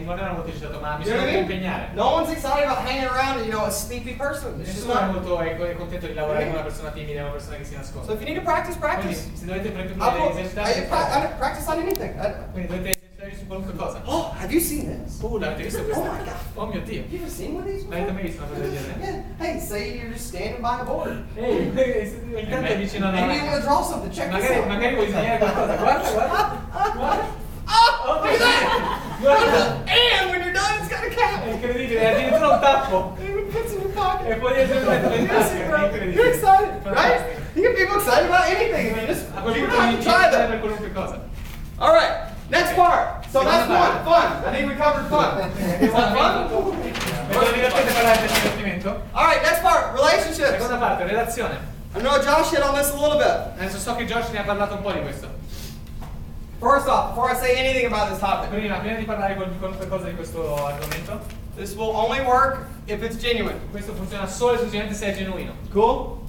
non erano molto eccitati, ma bisogna impegnare. No one's excited about hanging around, a sleepy person. Nessuno è molto contento di lavorare con una persona timida, una persona che si nasconde. So if you need to practice, practice. Quindi, se dovete esercitare, practice on anything. quindi dovete esercitare su qualunque cosa. Oh, have you seen this? L'avete visto questo? Oh my God. Oh mio Dio. You ever seen one of these? L'avete mai visto una cosa del genere? Yeah. Hey, say you're just standing by the board. Ehi, intanto è vicino a Maybe you want to draw something. Check this out. magari vuoi disegnare qualcosa. Guarda. Oh, look at that! And when you're done, it's got a cap. È incredibile, è addirittura un tappo. It fits in your pocket. E poi dietro metterlo in tasca. You're excited, right? You get people excited about anything. I mean, just you have to try that. qualunque cosa. All right, next part. So that's fun. I think we covered fun. Is that fun? All right, next part, relationships. Seconda parte, relazione. I know Josh hit on this a little bit. Adesso so che Josh ne ha parlato un po' di questo. First off, before I say anything about this topic, Prima di parlare qualunque cosa di questo argomento, this will only work if it's genuine. questo funziona solo e esclusivamente se è genuino. Cool?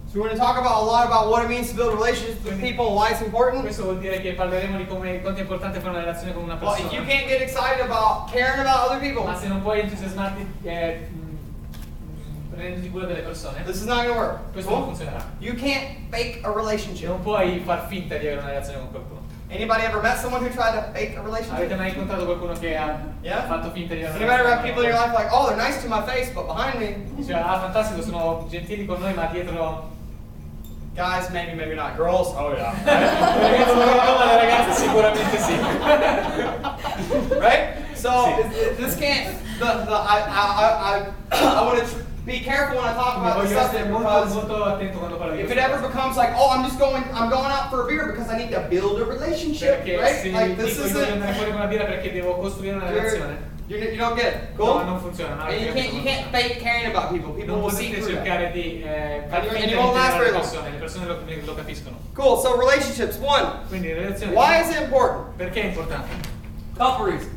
So we're going to talk about a lot about what it means to build relationships with people and why it's important. Questo vuol dire che parleremo di quanto è importante fare una relazione con una Well, persona. if you can't get excited about caring about other people, Ma se non puoi entusiasmarti prendendoti cura delle persone, this is not going to work. questo non funzionerà. You can't fake a relationship. Non puoi far finta di avere una relazione con qualcuno. Anybody ever met someone who tried to fake a Avete relationship? mai incontrato qualcuno che ha fatto finta di avere una Anybody ever have relazione? people in your life like, oh, they're nice to my face, but behind me, Dice, fantastico, sono gentili con noi, ma dietro... guys, maybe not. Girls, oh yeah. Ragazzi, ma le ragazze sicuramente sì. Right? So this can't. I want to be careful when I talk about this Voglio subject essere because molto attento quando parlo di if questo. it ever becomes like, oh, I'm going out for a beer because I need to build a relationship, Perché right? se Like this dico voglio isn't. andare fuori con la birra perché devo costruire una relazione. You don't get it. Cool. No, non funziona. No, And you can't fake caring about people. People non will see potete through that. cercare di far finta And di you won't last intendere very le persone lo capiscono. Cool. So relationships. One. Quindi relazioni. Why is it important? Perché è importante? Couple reasons.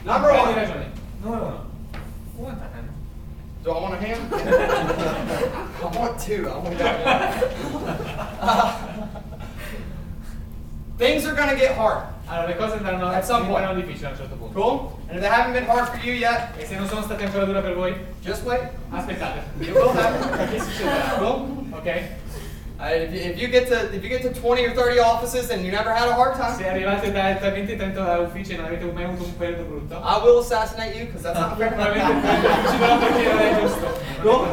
Number Paio di one. ragioni. Numero uno. One time. Do I want a hand? I want two. I want one. Things are going to get hard. Allora, le cose andranno difficili a un certo punto. Cool? And if they haven't been hard for you yet, E se non sono state ancora dure per voi, just wait. aspettate. It will happen. Perché succederà? Cool? Ok? If you get to 20 or 30 offices and you never had a hard time, Se arrivate da 20-30 uffici e non avete mai avuto un periodo brutto, I will assassinate you because that's not fair. probabilmente ucciderò perché non è giusto. Cool?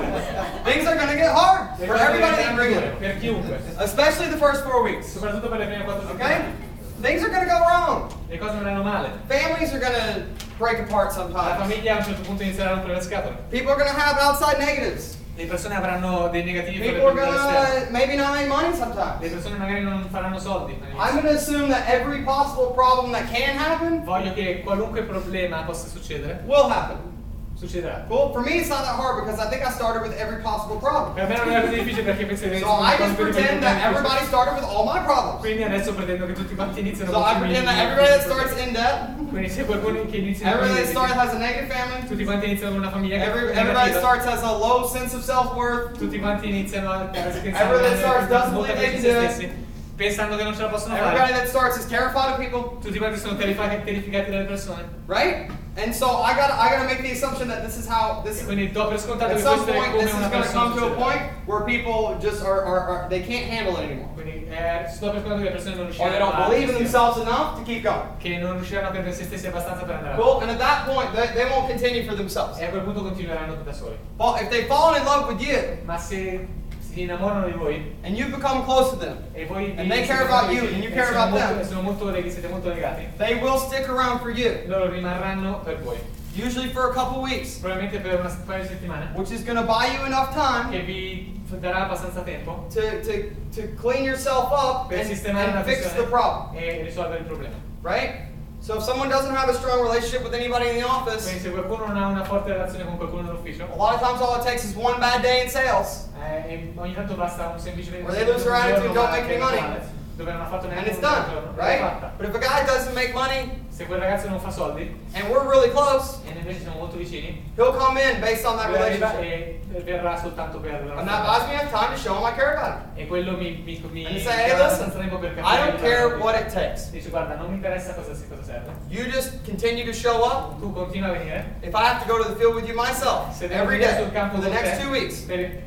Things are going to get hard for everybody that bring it, Per chiunque. especially the first 4 weeks. Soprattutto per le prime 4 Okay? settimane. Things are going to go wrong. Le cose andranno male. Families are going to break apart La sometimes. famiglia a un certo punto inizierà a rompere le scatole. People are going to have outside negatives. Le persone avranno dei negativi People are dall'esterno. gonna maybe not make money sometimes. Le persone magari non faranno soldi. I'm gonna assume that every possible problem that can happen Voglio che qualunque problema possa succedere, will happen. succederà. Well, for me it's not that hard because I think I started with every possible problem. Per me non è così difficile perché penso che So I just pretend that everybody started with all my problems. Quindi adesso pretendo che tutti quanti iniziano So I pretend that everybody that starts in debt, Quindi c'è qualcuno che inizia everybody that starts has a negative family, tutti quanti iniziano con una famiglia everybody that starts has a low sense of self-worth, tutti quanti iniziano a Everybody that starts doesn't molta believe they fiducia can in do se stessi, pensando che non ce la possono everybody fare. that starts is terrified of people, Tutti quanti sono terrificati dalle persone. right? And so I gotta make the assumption that this is how this E is. quindi do per scontato At che some questo è point, come this is una going to come persona to a succederà. point where people just are they can't handle it anymore. Quindi do per scontato che le persone non Or they riusciranno don't a believe in themselves enough to keep going. che non riusciranno a credere in se stessi abbastanza per andare Cool. avanti. And at that point, they won't continue for themselves. E a quel punto continueranno da soli. Well, if they fall in love with you Ma se si innamorano di voi and you become close to them, e voi And they care about you and you care about them. siete molto legati, they will stick around for you, loro rimarranno per voi. usually for a couple weeks, Probabilmente per un paio di settimane, which is going to buy you enough time che vi darà abbastanza tempo to clean yourself up per sistemare una and fix the questione problem, e risolvere il problema. right? So if someone doesn't have a strong relationship with anybody in the office, Quindi se qualcuno non ha una forte relazione con qualcuno nell'ufficio, a lot of times all it takes is one bad day in sales, e ogni tanto basta un semplice Or they lose their attitude, don't make any money. dove non ha fatto and neanche it's un done, giorno, l'è right? fatta. But if a guy doesn't make money, Se quel ragazzo non fa soldi and we're really close, e invece siamo molto vicini, he'll come in based on that lui arriva relationship. e verrà soltanto per la And that buys me enough time to show him I care about him. e quello mi And say, hey, dà listen, abbastanza tempo per I capire don't care what it takes. dice guarda non mi interessa cosa serve, You just continue to show up. tu continua a venire, If I have to go to the field with you myself se devo every venire day sul campo for the con next te 2 weeks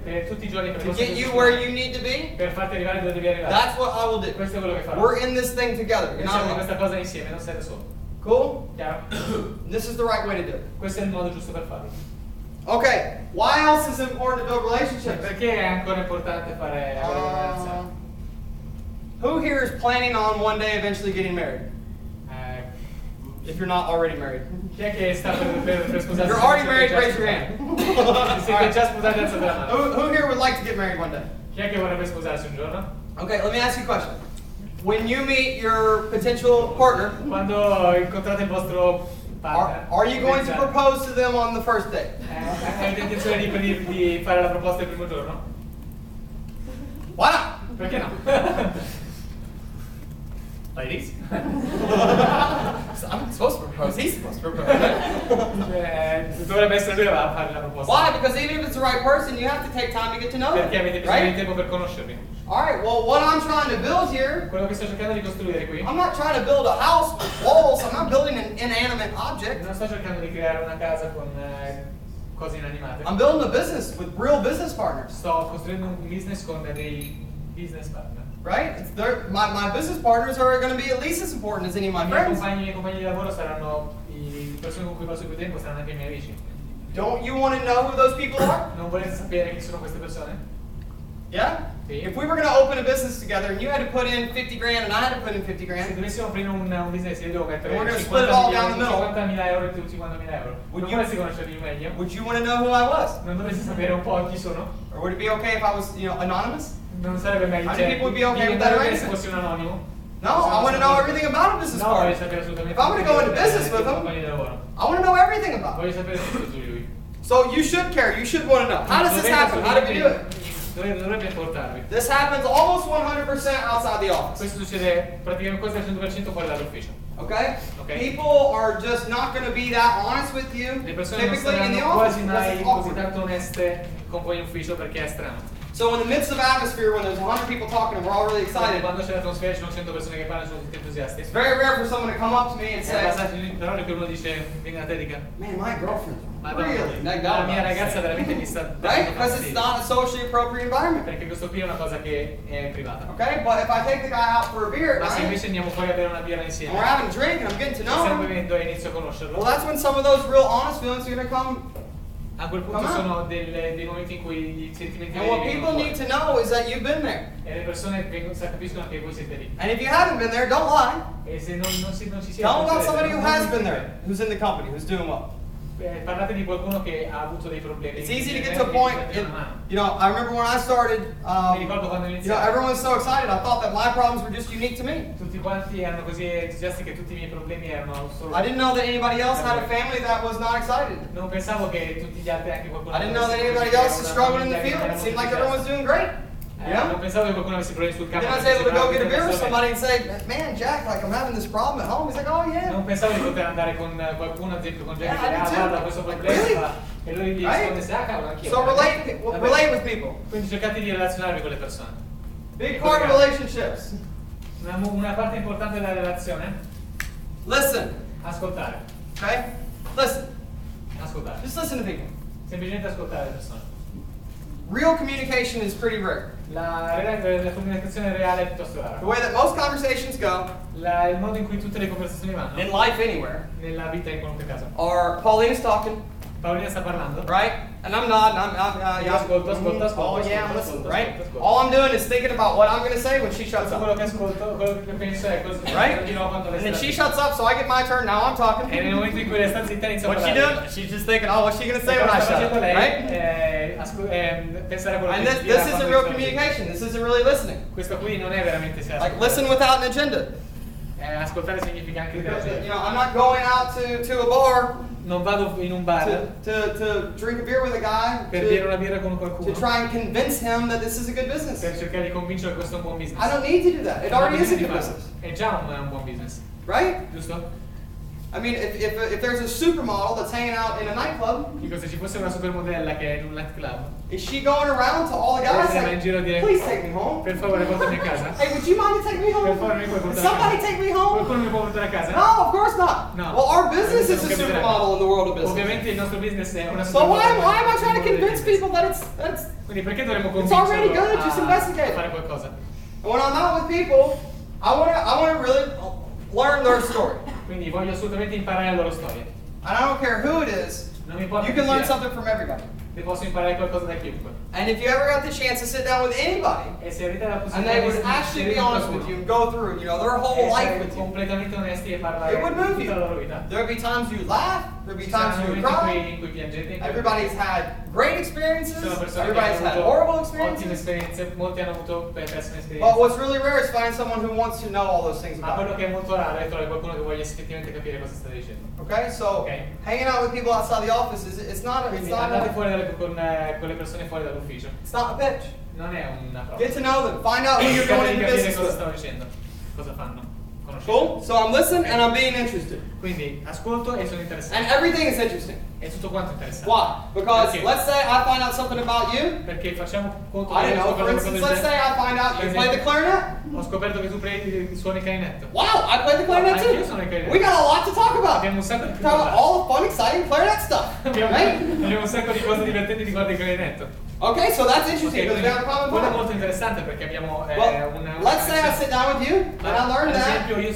per tutti i giorni per to get you where you need to be, per farti arrivare dove devi arrivare, that's what I will do. questo è quello che farò. We're in this thing together. You're Noi not siamo in alone. questa cosa insieme, non siete solo. Cool? Chiaro? This is the right way to do it. Questo è il modo giusto per farlo. Okay, why else is it important to build relationships? Perché è ancora importante avere una relazione? Who here is planning on one day eventually getting married? If you're not already married. Chi è che sta per sposarsi? If you're already married, raise your hand. Se siete già sposati, alzate la mano. Who here would like to get married one day? Chi è che vorrebbe sposarsi un giorno? Okay, let me ask you a question. When you meet your potential partner, Quando incontrate il vostro partner, are you going to propose to them on the first date? avete intenzione di fare la proposta il primo giorno? Why not? Perché no? Ladies? I'm supposed to propose. He's supposed to propose. Dovrebbe essere lui a fare la proposta. Why? Because even if it's the right person, you have to take time to get to know them. Perché avete bisogno di Right? tempo per conoscervi. All right. Well, what I'm trying to build here, Quello che sto cercando di costruire qui, I'm not trying to build a house with walls. I'm not building an inanimate object. non sto cercando di creare una casa con cose inanimate. I'm building a business with real business partners. Sto costruendo un business con dei business partner. Right? My business partners are going to be at least as important as any of my I miei friends. compagni di lavoro saranno le persone con cui passo più tempo, saranno anche i miei amici. Don't you want to know who those people are? Non volete sapere chi sono queste persone? Yeah? Sì. If we were going to open a business together and you had to put in 50 grand and I had to put in 50 Se grand, dovessimo aprire un business e io devo mettere And we're gonna split it all down the middle. 50.000 euro e tu 50.000 euro. Would Non you- vorresti conoscerli meglio? would you want to know who I was? Non dovresti sapere un po' chi sono? Or would it be okay if I was, anonymous? Non sarebbe meglio. How many people would be okay with that se arrangement? fossi un anonimo? No, I want to know everything about a business No, voglio partner. sapere assolutamente. If I'm gonna go into tutto business with tutti i them- compagni di lavoro. I want to know everything about it. Voglio sapere tutto su lui. So you should care. You should want to know. How does this happen? How do we do it? Dovrebbe portarvi. This happens almost 100% outside the office. Questo succede praticamente quasi al 100% fuori dall'ufficio. Okay? Okay. People are just not going to be that honest with you Le persone non typically in the saranno office quasi because mai it's così awkward. tanto oneste con voi in ufficio perché è strano. So in the midst of atmosphere, when there's 100 people talking and we're all really excited, Quando c'è l'atmosfera ci sono 100 persone che parlano, sono tutti entusiasti. it's very rare for someone to come up to me and È say, abbastanza raro che uno dice venga te dica. man, my girlfriend's Madonna, really negged la out mia about ragazza this." veramente mi sta Right? dando Because it's fastidio. not a socially appropriate environment. Perché questo qui è una cosa che è privata. Okay? But if I take the guy out for a beer Ma at se night, invece andiamo fuori a bere una birra and insieme, we're having a drink and I'm getting to know stiamo him, bevendo e inizio a conoscerlo, well, that's when some of those real honest feelings are going to come. a quel punto Come on. sono dei momenti in cui i sentimenti And what veri people vengono need fuori. to know is that you've been there. E le persone capiscono che voi siete lì. And if you haven't been there, don't lie. E se non ci siete, Tell them about non somebody who non has vi been preoccupate. there, who's in the company, who's doing well. Parlate di qualcuno che ha avuto dei problemi. It's easy to get Che to a point. mettete una mano. I remember when I started. Mi ricordo quando ho iniziato. Everyone's so excited. I thought that my problems were just unique to me. Tutti quanti erano così entusiasti che tutti i miei problemi erano solo. I didn't know that anybody else had a family that was not excited. Non pensavo che tutti gli altri anche qualcuno. I didn't know that avesse anybody problemi, else is una struggling in the famiglia che field. non It seemed era like molto everyone's doing great. Non pensavo che qualcuno avesse problemi sul campo. Then I was perché able to go sembrava get a tutte beer with persone- somebody and say, man, Jack, like I'm having this problem at home. He's like, oh yeah. Non pensavo di poter andare con qualcuno, ad esempio con gente Yeah, I che did too. guarda questo Like, problema really? e lui gli Right? rispondesse, ah cavolo, anch'io. So Vabbè. relate with people. Quindi cercate di relazionarvi con le persone. Big part of relationships. Una parte importante della relazione, Listen, ascoltare. okay? Listen. Ascoltare. Just listen to people. Semplicemente ascoltare le persone. Real communication is pretty rare. La comunicazione reale è piuttosto The rara. way that most conversations go, Il modo in cui tutte le conversazioni vanno, in life anywhere, nella vita in qualunque caso. are Paulina's talking, Paolina sta parlando. right? And I'm nodding. Io ascolto, ascolto, Oh yeah, I'm ascolto, listening, ascolto, right? ascolto. All I'm doing is thinking about what I'm going to say when she shuts Tutto quello up, che ascolto, quello che penso è cosa right? dirò quando And lei then she sta shuts up, so I get my turn. Now I'm talking. E nel momento in cui lei sta zitta inizia a What's she parlare. doing? She's just thinking, oh, what's she going to say E when I cosa sta shut up, facendo lei? right? Pensare a quello And che this dirà isn't quando real sta dicendo. communication. This isn't really listening. Questo qui non è veramente se Like listen without an agenda. ascoltare significa anche Because, leggere. I'm not going out to a bar Non vado in un bar to drink a beer with a guy per bere una birra con to qualcuno try and convince him that this is a good business. per cercare di convincere che questo è un buon business. I don't need to do that. It Non ho already is a bisogno di good farlo. business, È già un buon business, right? giusto? I mean, if there's a supermodel that's hanging out in a nightclub, Dico, se ci fosse una supermodella che è in un nightclub, is she going around to all the guys va in giro a saying, dire, please take me home? per favore portami a casa? Hey, would you mind to take me Per home? favore mi puoi portare a Somebody casa? take me home? Qualcuno mi può portare a casa? No, of course not. No. Well, our business is a Ovviamente non capiterebbe. supermodel in the world of business. Ovviamente il nostro business è una So why am I trying to nel mondo del convince business. people that it's Quindi perché dovremmo It's already convincerlo good, just a investigate. fare qualcosa? when I'm out with people, I wanna really learn their story. Quindi voglio assolutamente imparare la loro storia. And I don't care who it is, Non mi importa you chi can learn sia, something from everybody. ne posso imparare qualcosa da chiunque. And if you ever got the chance to sit down with anybody, E se avete la and possibilità they di would actually be sedere con honest qualcuno with you and go through, their whole e life essere with you, completamente onesti e parlare it would move tutta you. la loro vita. There'll be times you laugh, there'll be Ci times saranno you momenti cry. in cui piangete, in cui Everybody's had great ci experiences, sono persone everybody's che had hanno horrible avuto ottime experiences. esperienze, molti hanno avuto pessime But esperienze. what's really rare is finding someone who wants to know all those things Ma about quello you. che è molto raro è trovare qualcuno che voglia effettivamente capire cosa state dicendo. Okay, so Okay. hanging out with people outside the office it's not Quindi andate fuori con le persone fuori dall'ufficio. it's not a pitch. Non è una prova. Get to know them. Find out who you're Cercate going di into capire business cosa with. stanno dicendo, cosa fanno, conoscete. Cool. So I'm listening and I'm being interested, Quindi ascolto e sono interessato. and everything is interesting. È tutto quanto interessante. Why? Because Perché? let's say I find out something about you. Perché facciamo conto I che don't know. For instance, let's say I find out you play the clarinet. ho scoperto che tu suoni il clarinetto. Wow, I play the clarinet Anch'io too. sono il clarinetto. We got a lot to talk about. Abbiamo un sacco di cose Talk da about parlare. all the fun, exciting clarinet stuff. Right? Abbiamo un sacco di cose divertenti riguardo il clarinetto. Okay, so that's Ok, interesting because quindi we have a common quello è point. molto interessante perché abbiamo Well, una let's say I sit down with you and I learn ad that esempio io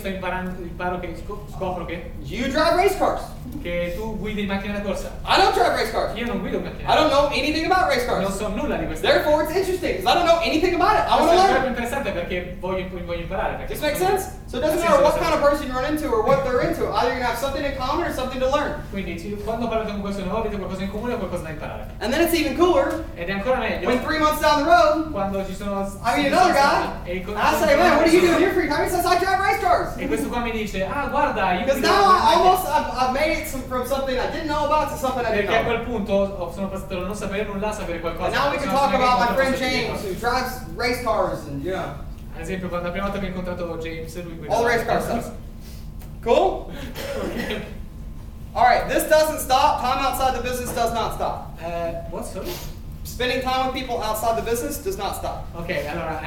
imparo che scopro you drive race cars. che tu guidi macchine da corsa. I don't drive race cars. Io non guido macchine. I don't know anything about race Non cars. so nulla di questo. Therefore, it's interesting because I don't know anything about it. I want to Questo è ancora più learn. interessante perché voglio imparare. Perché This makes sense? So it doesn't matter what kind of person you run into or what they're into. Either you're going to have something in common or something to learn. Quindi quando parlate con qualcuno nuovo avete qualcosa in comune o qualcosa da imparare. And then it's even cooler Ed è ancora meglio when 3 months down the road, quando ci sono I meet another guy and I say, man, what do you do in your free time? He says, I drive race cars. E questo qua mi dice, ah guarda, io Because guido now macchine. I've made it from something I didn't know about to something I didn't Perché a know. quel punto sono passato da non sapere nulla a sapere qualcosa. And now we can Sono talk anche about my incontrato friend queste James cose. who drives race cars and, Ad esempio, quando la prima volta che ho incontrato James, lui guidava all the race car la stuff. Cool? All right, this doesn't stop. Time outside the business does not stop. What, sorry? Spending time with people outside the business does not stop. Ok, allora,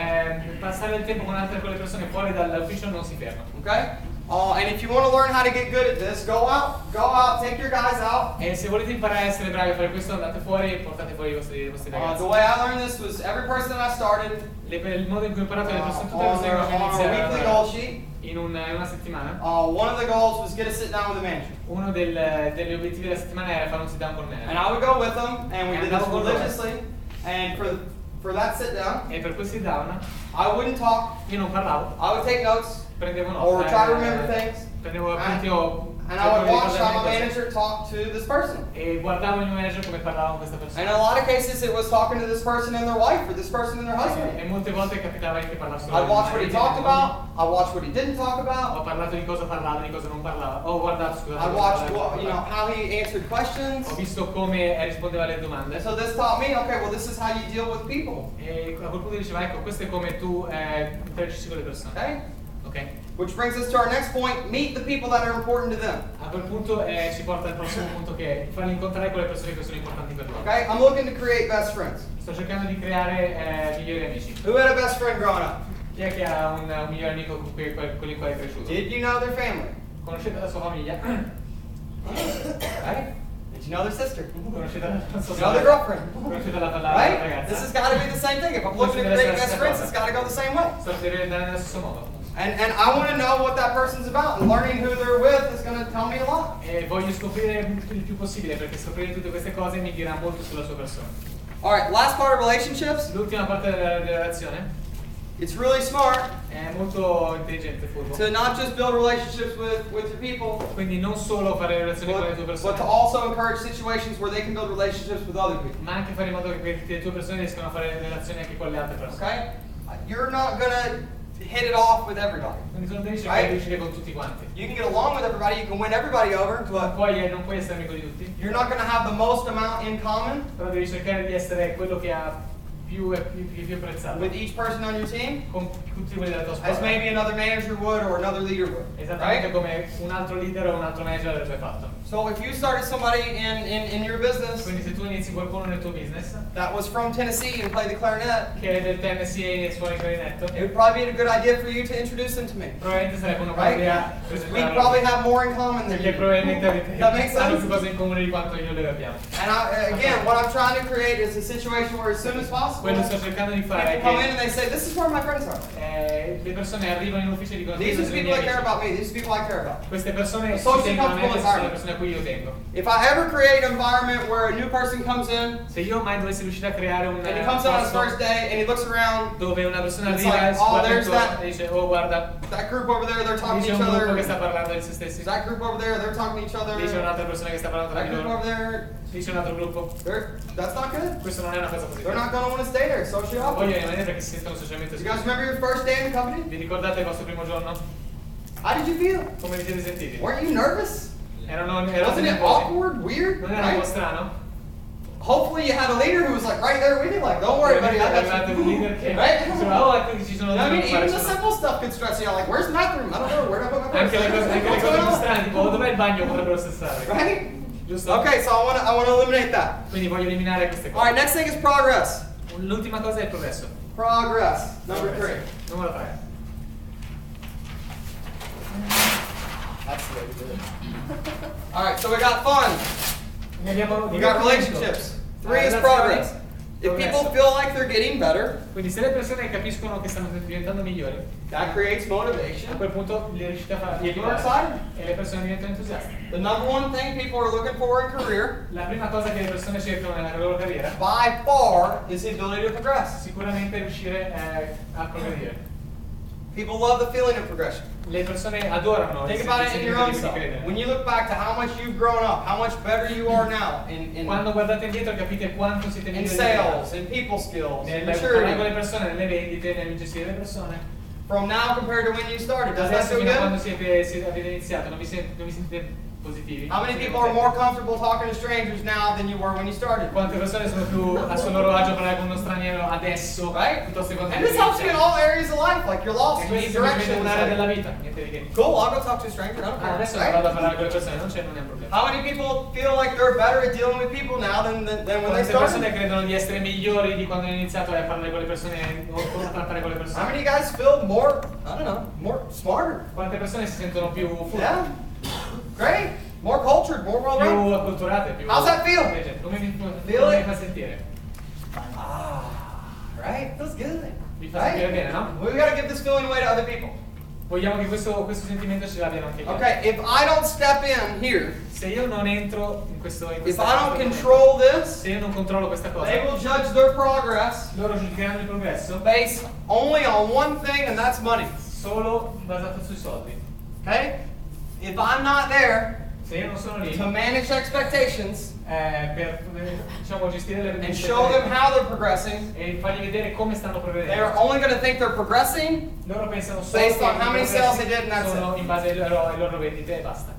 passare il tempo con le persone fuori dall'ufficio non si ferma. Okay? And if you want to learn how to get good at this, go out, take your guys out. E se volete imparare a essere bravi a fare questo, andate fuori e portate fuori i vostri ragazzi. The way I learned this was every person that I started Il modo in cui ho imparato le persone, tutte le on persone che our ho weekly iniziato goal sheet, in una settimana, one of the goals was get a sit down with the manager. uno degli obiettivi della settimana era fare un sit down col And manager. I would go with them, and we And did this I would go with religiously. And for that sit down, E per quel sit down I wouldn't talk. io non parlavo, I would take notes prendevo or note, try to remember things. prendevo appunti o And I would cercavo di watch how my ricordare le cose. manager talked to this person. E guardavo il mio manager come parlava con questa And in persona. a lot of cases, it was talking to this person and their wife or this person and their husband. E molte volte capitava che parlasse I'd watch what he talked about. about. I'd watch what he didn't talk about. Ho parlato di cosa parlava, di cosa non parlava. Ho guardato, scusate. I cosa watched parlava. how he answered questions. Ho visto come rispondeva alle domande. And so this taught me, okay, well, this is how you deal with people. E a quel punto diceva, ecco, questo è come tu interagisci con le persone. Okay? Ok? Which brings us to our next point, meet the people that are important to them. A quel punto ci porta al prossimo punto che è farli incontrare con le persone che sono importanti per loro. Okay? I'm looking to create best friends. Sto cercando di creare migliori amici. Who had a best friend growing up? Chi è che ha un migliore amico con il quale è cresciuto? Did you know their family? Conoscete la sua famiglia? Right? Did you know their sister? Conoscete la sua You know their sorella? girlfriend? Conoscete la Right? ragazza? This has got to be the same thing. If I'm looking to create best friends, it's got to go the same way. Sto deve andare nello stesso modo. And I want to know what that person's about. And learning who they're with is going to tell me a lot. E voglio scoprire il più possibile perché scoprire tutte queste cose mi dirà molto sulla sua persona. All right, last part of relationships. L'ultima parte della relazione It's really smart è molto intelligente, furbo. to not just build relationships with your people, Quindi non solo fare relazioni con le tue but persone, to also encourage situations where they can build relationships with other people. ma anche fare in modo che le tue persone riescano a fare relazioni anche con le altre persone. Okay? You're not going to hit it off with everybody. Quindi non devi cercare di riuscire con tutti quanti. You can get along with everybody, you can win everybody over, but Non puoi essere amico di tutti, you're not going to have the most amount in common. però devi cercare di essere quello che ha più apprezzato. with each person on your team Con tutti quelli della tua as squadra. maybe another manager would or another leader would. Esattamente Right? come un altro leader o un altro manager avrebbe fatto. So if you started somebody in your business Quindi se tu inizi qualcuno nel tuo business that was from Tennessee and played the clarinet, che è del Tennessee e suona il clarinetto, it would probably be a good idea for you to introduce them to me. probabilmente sarebbe una buona idea Right? We presentarlo. probably have more in common than Perché you. probabilmente That makes hanno sense? più cose in comune di quanto io le abbiamo. And again, what I'm trying to create is a situation where as soon as possible, Quello people sto cercando di fare è come in che and they say, this is where my friends are. le persone arrivano in ufficio e dicono These are the "Questi sono i people miei that care amici". about me. These are the people I care about. Queste persone A ci social tengono a me, comfortable queste sono le environment. persone a cui io tengo. If I ever create an environment where a new person comes in Se io mai dovessi riuscire a creare un and he comes in on his posto first day and he looks around, dove una persona It's arriva like, e si oh, guarda there's intorno that- e dice oh guarda, that group over there, they're talking to dice each un gruppo che other. sta parlando di se stessi, That group over there, they're talking to each other. dice un'altra persona che sta parlando tra That di group loro, over there, dice un altro gruppo. that's not good. Questo non è una cosa They're positiva. not going to want to stay there socially Non vogliono awkward. rimanere perché si sentono socialmente You guys esclusi. remember your first day in the company? Vi ricordate il vostro primo giorno? How did you feel? Come vi siete sentiti? Weren't you nervous? Erano Wasn't it nervosi? awkward, weird? Non era un po' Right? strano? Hopefully you had a leader who was like right there with you, like, don't worry, buddy, I Avevate got un you. leader che Right? diceva oh ecco che ci sono You know what I mean? due Even the persone. simple stuff could stress you out, like, where's the bathroom? I don't know, where do I put my purse? Anche le cose What's più going on? strane, tipo oh, dov'è il bagno potrebbero stressare. Right? Giusto? Okay, so I want to eliminate that. Quindi voglio eliminare queste All right, cose. next thing is progress. L'ultima cosa è il progresso. Progress. Number 3. Numero 3. That's the way to do it. All right, so we got fun. Ne abbiamo We got relationships. 3 is Relazioni, progress. If progresso. people feel like they're getting better, Quindi se le persone capiscono che stanno diventando migliori, that creates a motivation. quel punto le riuscite a fare People are excited. e le persone diventano entusiaste. The number one thing people are looking for in career, La prima cosa che le persone cercano nella loro carriera by far, is the ability to progress. sicuramente riuscire a progredire. People love the feeling of progression. Le persone adorano Think il about it in your own sentimento self. di credere. When you look back to how much you've grown up, how much better you are now in Quando guardate indietro capite quanto siete migliori sales, in people skills, in nel parlare con le maturity, persone, nelle vendite, nel gestire le persone. from now compared to when you started. Does that Adesso feel fino a quando good? avete iniziato, non vi sentite positivi? How many people are more comfortable talking to strangers now than you were when you started? Quante persone sono più a suo loro agio a parlare con uno straniero adesso, Right? piuttosto che quando And this helps you in all areas of life, like you're lost, E you need questa è direction. un'area It's della like, vita, niente di che. cool, I'll go talk to a stranger. I don't care. Adesso Right? vado a parlare con le persone, non è un problema. How many people feel like they're better at dealing with people now than when they Quante persone started? credono di essere migliori di quando hanno iniziato a parlare con le persone o a trattare con le How persone? many of you guys feel more, I don't know, more smarter? Quante persone si sentono più furbe, Yeah? Great. More cultured, more più well-rounded. acculturate, più How's that feel? intelligenti? Come Feel come it? vi fa sentire? Ah, right? Feels good. Vi fa sentire bene, no? We gotta give this feeling away to other people. Vogliamo che questo sentimento ce l'abbiano anche gli altri. Okay, if I don't step in here, Se io non entro in questo in if questa I don't momento, control this, se io non controllo questa cosa, they will judge their progress loro giudicheranno il progresso based only on one thing, and that's money. solo basato sui soldi. Okay? If I'm not there Se io non sono lì to manage expectations per diciamo gestire le and show them how they're progressing, e fargli vedere come stanno they progredendo, are only going to think they're progressing loro pensano solo based che on i how many progressi sales they did and that's sono it. in base ai loro vendite e basta.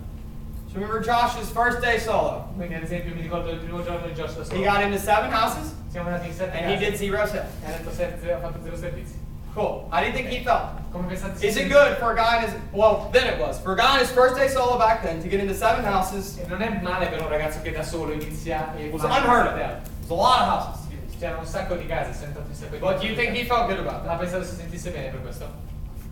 So remember Josh's first day solo. Quindi ad esempio mi ricordo il primo giorno di Josh da He solo. got into 7 houses Siamo andati in 7 and he case did 0 sales. e ha detto ha fatto 0 servizi. Cool. How do you think he felt? Come pensate? Is it good for a guy in his, well, then it was, for a guy in his first day solo back then to get into 7 houses? Non è male per un ragazzo che da solo inizia e It was va unheard a of. teatro. It was a lot of houses. C'erano un sacco di case, sono entrato in un sacco di But do you think he felt good about Ma that? pensavo si sentisse bene per questo?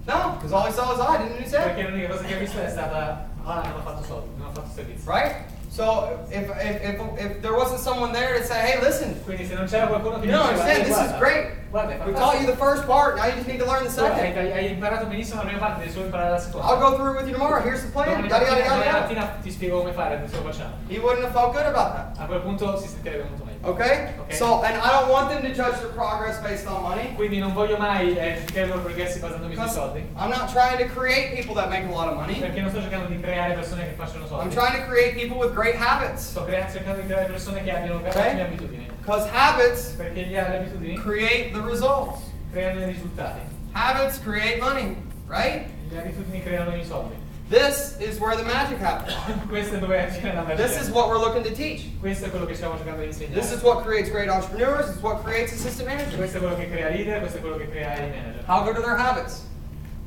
No, because all he saw was I, didn't he say? Perché l'unica cosa che ha visto è stata non ho fatto soldi, non ho fatto servizi. Right? So if there wasn't someone there to say, hey, listen, Quindi se non c'era qualcuno che you don't diceva understand, this is guarda, great. guarda, è We taught you fantastico. the first part, now you just need to learn the Guarda, second. hai imparato benissimo la prima parte, devi solo imparare la seconda. I'll go through it with you tomorrow. Here's the plan. Domani Yada, yada, mattina, yada, domani yada. mattina ti spiego come fare, adesso lo facciamo. He wouldn't have felt good about that. A quel punto si sentirebbe molto meglio. Okay? Okay. So, and I don't want them to judge their progress based on money. Quindi non voglio mai giudicare i loro progressi basandomi sui Because soldi, I'm not trying to create people that make a lot of money. perché non sto cercando di creare persone che facciano I'm soldi. trying to create people with great habits. Sto cercando di creare persone che abbiano Okay. ottime abitudini, Because habits perché le abitudini create the results. creano i risultati. Habits create money, right? Le abitudini creano i soldi. This is where the magic happens. Questo è dove avviene la magia. This is what we're looking to teach. Questo è quello che stiamo cercando di insegnare. This is what creates great entrepreneurs. This is what creates assistant managers. Questo è quello che crea leader, questo è quello che crea i manager. How good are their habits?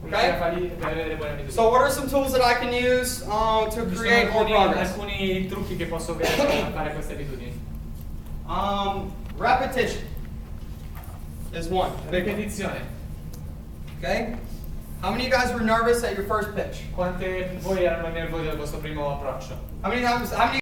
Okay? Per avere delle buone abitudini. So what are some tools that I can use to create more progress? Alcuni trucchi che posso avere per fare queste abitudini. Repetition is one. Big one. Ripetizione. Okay? How many of you guys were nervous at your first pitch? Quante voi erano nervosi al vostro primo approccio? How many